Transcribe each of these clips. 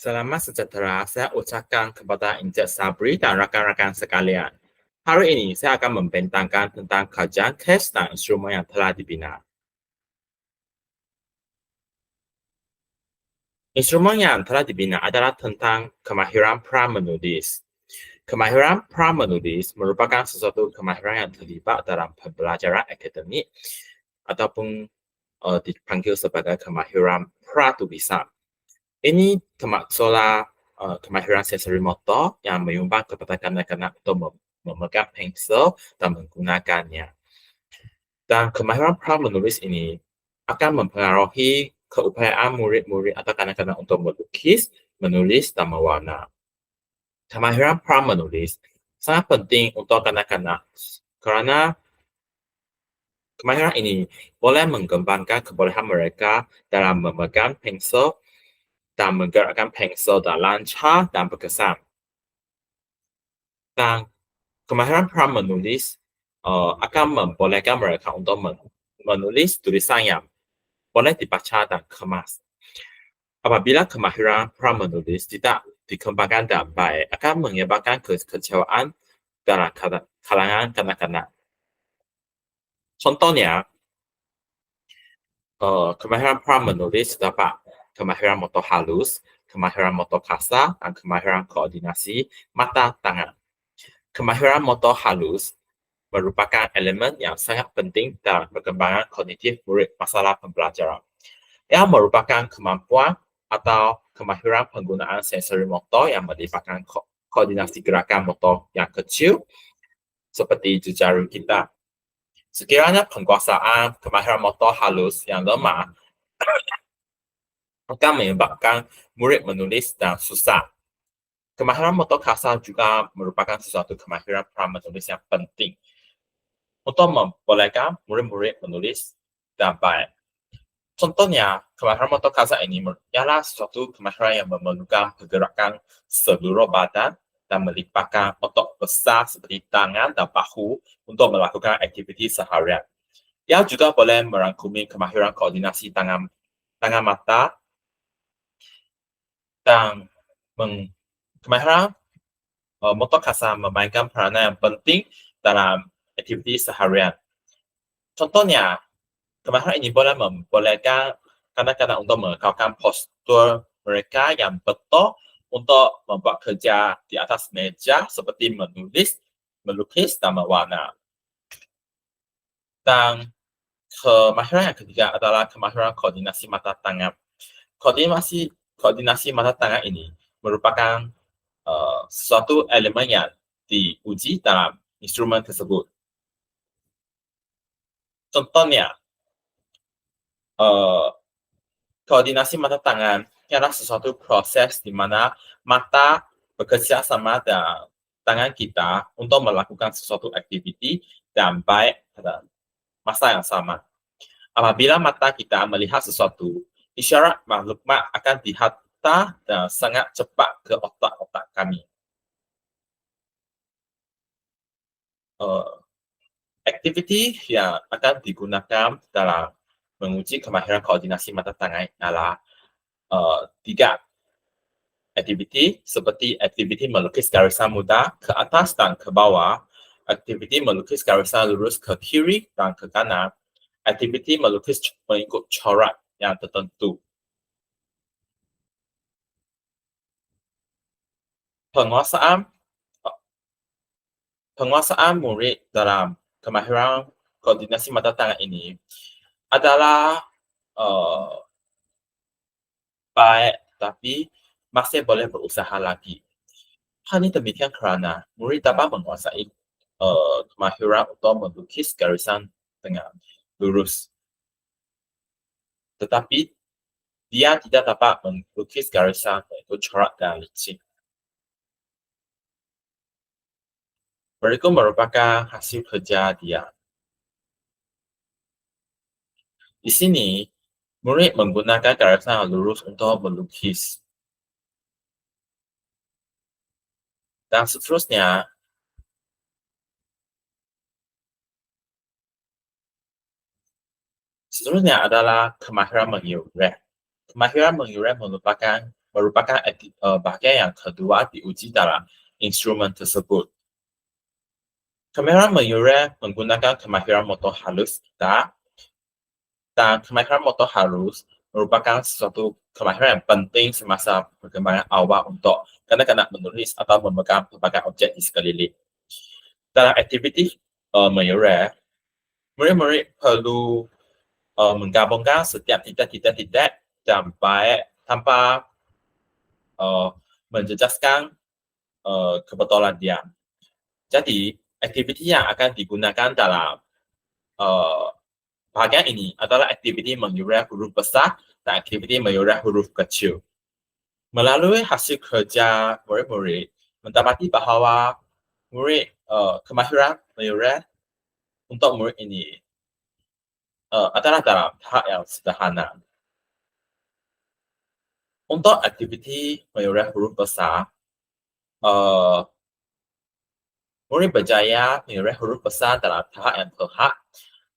Selamat sejahtera, saya ucapkan kepada Encik Sabri dan rakan-rakan sekalian. Hari ini saya akan membentangkan tentang kajian teks dan instrumen yang telah dibina. Instrumen yang telah dibina adalah tentang kemahiran pra-menulis. Kemahiran pra-menulis merupakan sesuatu kemahiran yang terlibat dalam pembelajaran akademik ataupun dipanggil sebagai kemahiran pra-tulisan. Ini termasuklah kemahiran sensori motor yang menyumbang kepada kanak-kanak untuk memegang pensel dan menggunakannya. Dan kemahiran pra-menulis ini akan mempengaruhi keupayaan murid-murid atau kanak-kanak untuk melukis, menulis, dan mewarna. Kemahiran pra-menulis sangat penting untuk kanak-kanak kerana kemahiran ini boleh mengembangkan kebolehan mereka dalam memegang pensel dan menggerakkan pensel dengan lancar dan berkesan. Dan kemahiran pra-menulis akan membolehkan mereka untuk menulis tulisan yang boleh dibaca dan kemas. Apabila kemahiran pra-menulis tidak dikembangkan dengan baik, akan menyebabkan kekecewaan dalam kalangan kanak-kanak. Contohnya, kemahiran pra-menulis terdapat kemahiran motor halus, kemahiran motor kasar, dan kemahiran koordinasi mata tangan. Kemahiran motor halus merupakan elemen yang sangat penting dalam perkembangan kognitif murid masalah pembelajaran. Ia merupakan kemampuan atau kemahiran penggunaan sensori motor yang melibatkan koordinasi gerakan motor yang kecil seperti jari kita. Sekiranya penguasaan kemahiran motor halus yang lemah akan menyebabkan murid menulis dan susah. Kemahiran motor kasar juga merupakan sesuatu kemahiran pra-menulis yang penting untuk membolehkan murid-murid menulis dengan baik. Contohnya, kemahiran motor kasar ini ialah suatu kemahiran yang memerlukan pergerakan seluruh badan dan melibatkan otot besar seperti tangan dan bahu untuk melakukan aktiviti seharian. Ia juga boleh merangkumi kemahiran koordinasi tangan mata dan kemahiran motor kasar memainkan peranan yang penting dalam aktiviti seharian. Contohnya, kemahiran ini boleh membolehkan kanak-kanak untuk mengekalkan postur mereka yang betul untuk membuat kerja di atas meja seperti menulis, melukis, dan mewarna. Dan kemahiran yang ketiga adalah kemahiran koordinasi mata tangan. Koordinasi mata tangan ini merupakan sesuatu elemen yang diuji dalam instrumen tersebut. Contohnya, koordinasi mata tangan ialah sesuatu proses di mana mata bekerja sama dengan tangan kita untuk melakukan sesuatu aktiviti dan baik pada masa yang sama. Apabila mata kita melihat sesuatu, isyarat maklumat akan dihantar dan sangat cepat ke otak-otak kami. Aktiviti yang akan digunakan dalam menguji kemahiran koordinasi mata tangan adalah 3 aktiviti seperti aktiviti melukis garisan mudah ke atas dan ke bawah, aktiviti melukis garisan lurus ke kiri dan ke kanan, aktiviti melukis mengikut corak yang tertentu. Penguasaan murid dalam kemahiran koordinasi mata tangan ini adalah baik, tapi masih boleh berusaha lagi. Hal ini demikian kerana murid dapat menguasai kemahiran untuk melukis garisan dengan lurus. Tetapi dia tidak dapat melukis garisan mengikut corak dan licin. Mereka merupakan hasil kerja dia. Di sini, murid menggunakan garisan lurus untuk melukis. Dan seterusnya, adalah kemahiran mengurai. Kemahiran mengurai merupakan merupakan bahagian yang kedua diuji dalam instrumen tersebut. Kamera mayura menggunakan kemahiran motor halus kita, dan kemahiran motor halus merupakan sesuatu kemahiran yang penting semasa perkembangan awal untuk kanak-kanak menulis atau memegang pelbagai objek di sekeliling. Dalam aktiviti mayura, murid-murid perlu menggabungkan setiap titik-titik dan baik tanpa menjejaskan kebetulan dia. Jadi, aktiviti yang akan digunakan dalam bahagian ini adalah aktiviti mengurai huruf besar dan aktiviti mengurai huruf kecil. Melalui hasil kerja murid-murid, mendapati bahawa murid kemahiran mengurai untuk murid ini adalah dalam tahap yang sederhana. Untuk aktiviti mengurai huruf besar, murid berjaya mengurai huruf besar dalam tahap yang terhad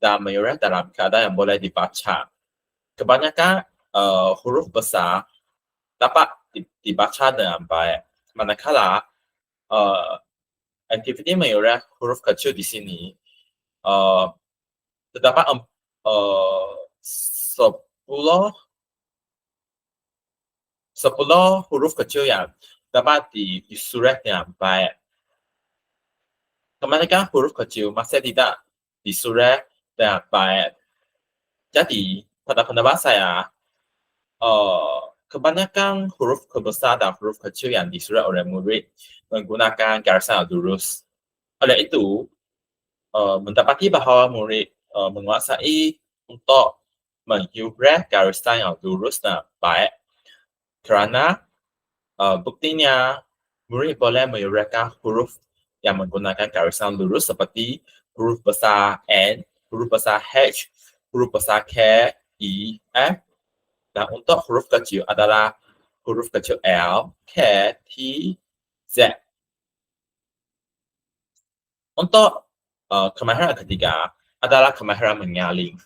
dan mengurai dalam keadaan yang boleh dibaca. Kebanyakan huruf besar dapat dibaca dengan baik. Manakala aktiviti mengurai huruf kecil di sini terdapat 10 huruf kecil yang dapat disurat dengan baik. Kebanyakan huruf kecil masih tidak disurat dengan baik. Jadi, pada pendapat saya, kebanyakan huruf besar dan huruf kecil yang disurat oleh murid menggunakan garisan yang lurus. Oleh itu, mendapati bahawa murid menguasai untuk mengurai garisan yang lurus dan baik. Kerana buktinya, murid boleh menguraikan huruf yang menggunakan garisan lurus seperti huruf besar N, huruf besar H, huruf besar K, E, F. Dan untuk huruf kecil adalah huruf kecil L, K, T, Z. Untuk kemahiran ketiga adalah kemahiran menyaling.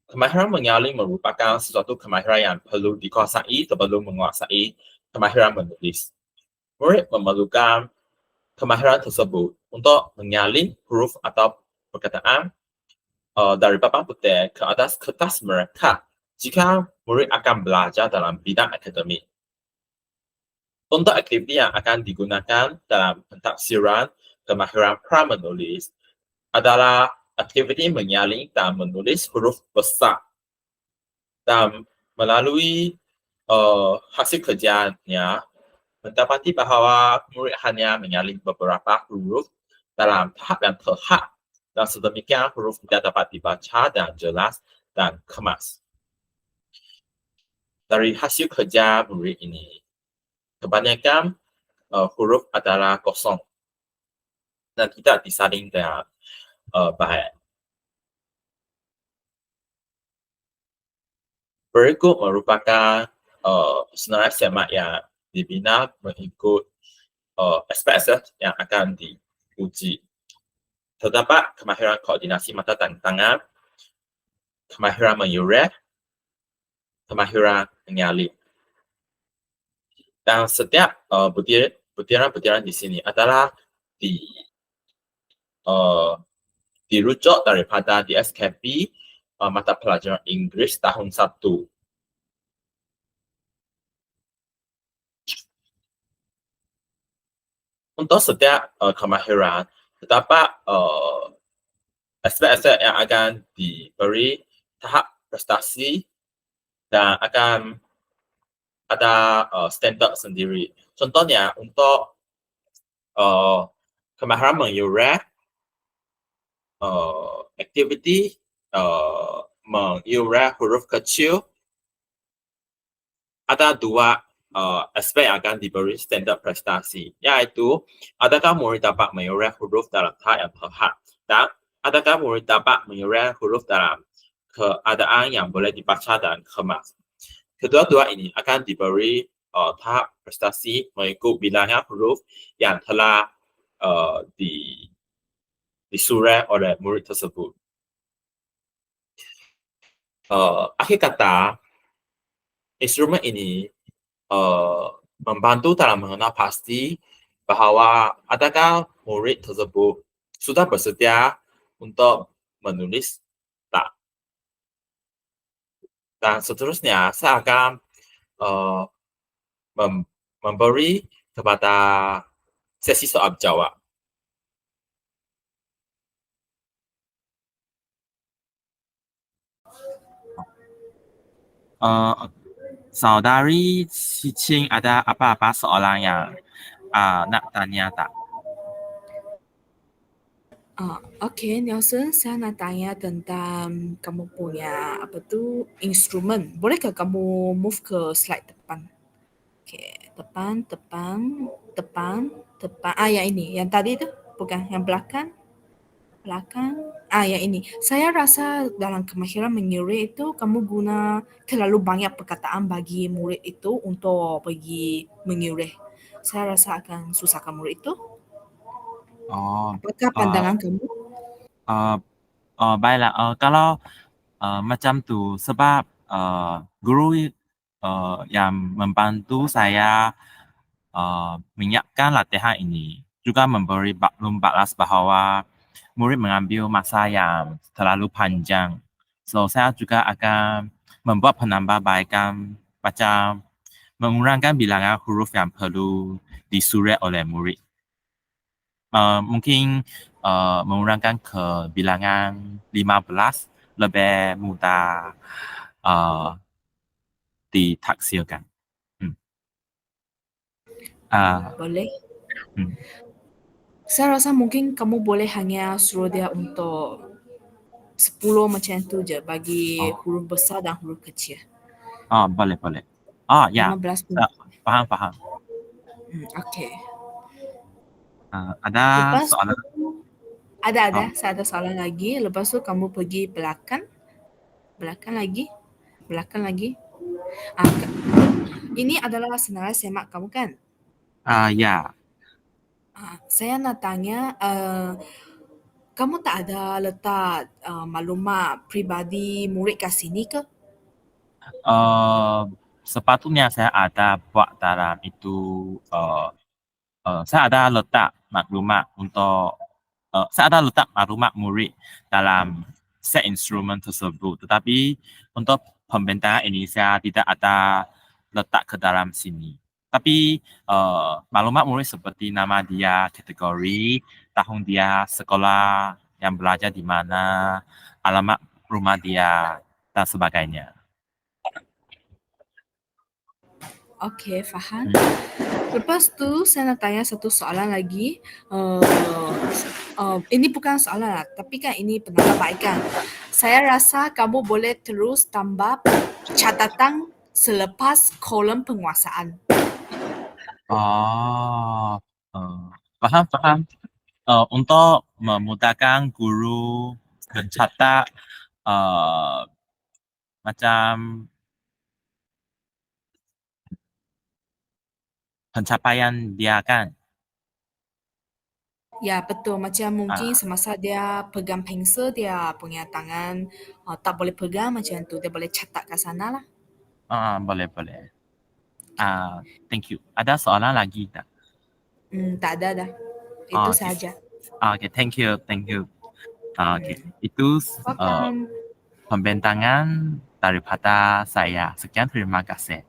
Kemahiran menyaling merupakan sesuatu kemahiran yang perlu dikuasai sebelum menguasai kemahiran menulis. Murid memerlukan kemahiran tersebut untuk menyaling huruf atau perkataan dari papan putih ke atas kertas mereka jika murid akan belajar dalam bidang akademik. Untuk aktiviti yang akan digunakan dalam pentafsiran kemahiran pra-menulis adalah aktiviti menyaling dan menulis huruf besar. Dan melalui hasil kerjanya, mendapati bahawa murid hanya menyaling beberapa huruf dalam tahap yang terhad dan sedemikian huruf tidak dapat dibaca dengan jelas dan kemas. Dari hasil kerja murid ini, kebanyakan huruf adalah kosong dan tidak disaling dengan baik. Berikut merupakan senarai semak yang dibina mengikut aspek-aspek yang akan diuji. Terdapat kemahiran koordinasi mata dan tangan, kemahiran menyurat, kemahiran menyaling. Dan setiap butiran-butiran di sini adalah dirujuk daripada DSKP mata pelajaran Inggeris tahun 1. Untuk setiap kemahiran, terdapat aspek-aspek yang akan diberi tahap prestasi dan akan ada standard sendiri. Contohnya, untuk kemahiran menyurat, aktiviti mengurai huruf kecil, ada dua aspek yang akan diberi standar prestasi, yaitu adakah murid dapat mengurai huruf dalam tahap yang terhad dan adakah murid dapat mengurai huruf dalam keadaan yang boleh dibaca dan kemas. Kedua-dua ini akan diberi tahap prestasi mengikut bilangan huruf yang telah disurat oleh murid tersebut. Akhir kata, instrumen ini membantu dalam mengenal pasti bahwa adakah murid tersebut sudah bersedia untuk menulis tak. Dan seterusnya saya akan memberi kepada sesi soal jawab. Saudari Cicing, ada apa-apa soalan yang nak tanya tak? Okay, Nelson, saya nak tanya tentang kamu punya apa tu instrumen. Bolehkah kamu move ke slide depan? Okay, depan. Yang ini, yang tadi tu, bukan yang belakang. Yang ini. Saya rasa dalam kemahiran menyuruh itu kamu guna terlalu banyak perkataan bagi murid itu untuk pergi menyuruh. Saya rasa akan susahkan murid itu. Apakah pandangan kamu? Baiklah, kalau macam tu sebab guru yang membantu saya menyiapkan latihan ini juga memberi maklum balas bahwa murid mengambil masa yang terlalu panjang. So, saya juga akan membuat penambahbaikan macam mengurangkan bilangan huruf yang perlu disurat oleh murid. Mungkin mengurangkan ke bilangan 15 lebih mudah ditaksirkan. Boleh. Hmm. Saya rasa mungkin kamu boleh hanya suruh dia untuk 10 macam tu je bagi huruf besar dan huruf kecil. Boleh. Ya. 15 pun. Faham. Okay. Ada Lepas soalan? Tu, ada. Saya ada soalan lagi. Lepas tu kamu pergi belakang lagi. Ini adalah senarai semak kamu kan? Ya. Saya nak tanya, kamu tak ada letak maklumat peribadi murid kat sini ke? Sepatutnya saya ada buat dalam itu. Saya ada letak maklumat murid dalam set instrumen tersebut. Tetapi untuk pembintangan ini saya tidak ada letak ke dalam sini. Tapi maklumat murid seperti nama dia, kategori, tahun dia, sekolah yang belajar di mana, alamat rumah dia, dan sebagainya. Okay, faham. Lepas tu saya nak tanya satu soalan lagi. Ini bukan soalan lah, tapi kan ini penambahbaikan. Saya rasa kamu boleh terus tambah catatan selepas kolom penguasaan. Faham. Untuk memudahkan guru mencatat macam pencapaian dia kan. Ya, betul. Macam mungkin semasa dia pegang pensel, dia punya tangan tak boleh pegang macam tu. Dia boleh catat kat sana lah. Boleh. Thank you. Ada soalan lagi tak? Tak ada dah. Itu saja. Okay, thank you. Okay, itu pembintangan daripada saya. Sekian, terima kasih.